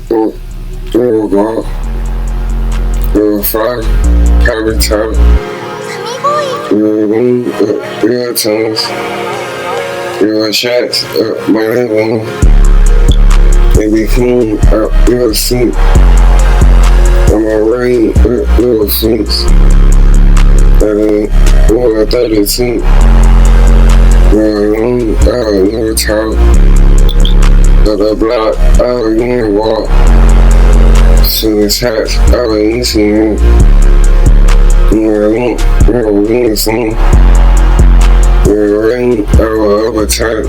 Glock, fire, carry top, real tongues, real shots, my living, they be clean, real sleep, on my rain, real fleets, real 32, real talk, the block, I was in the walk. So it's hot, I was listening. Real Winston. Real rain, I was overtime.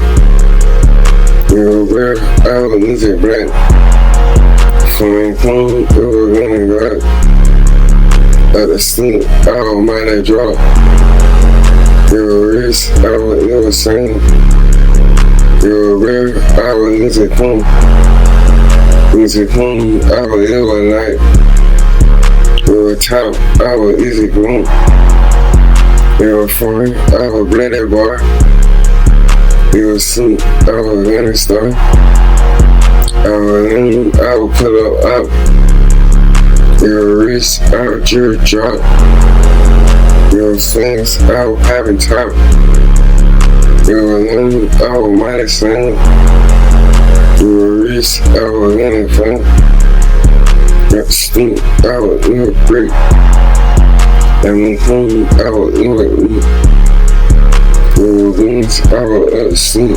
Real rare, I was music black. From clean, it was in the rock. At the sleep, I was mighty drop. Real wrist, I was never sane. Real rare, I was music clean. Music home, I was ill at night. We were top, I was easy grown. We were foreign, I was blooded bar. We were soup, I was in a star. I was in, I would put up. We were wrist, I would jerk drop. We were swings, I was popping top. We were in, I was mighty slam. We were rich, I was in it fun. Got stink, I was in a break. And when home, I was in a week. We were beans, I was asleep.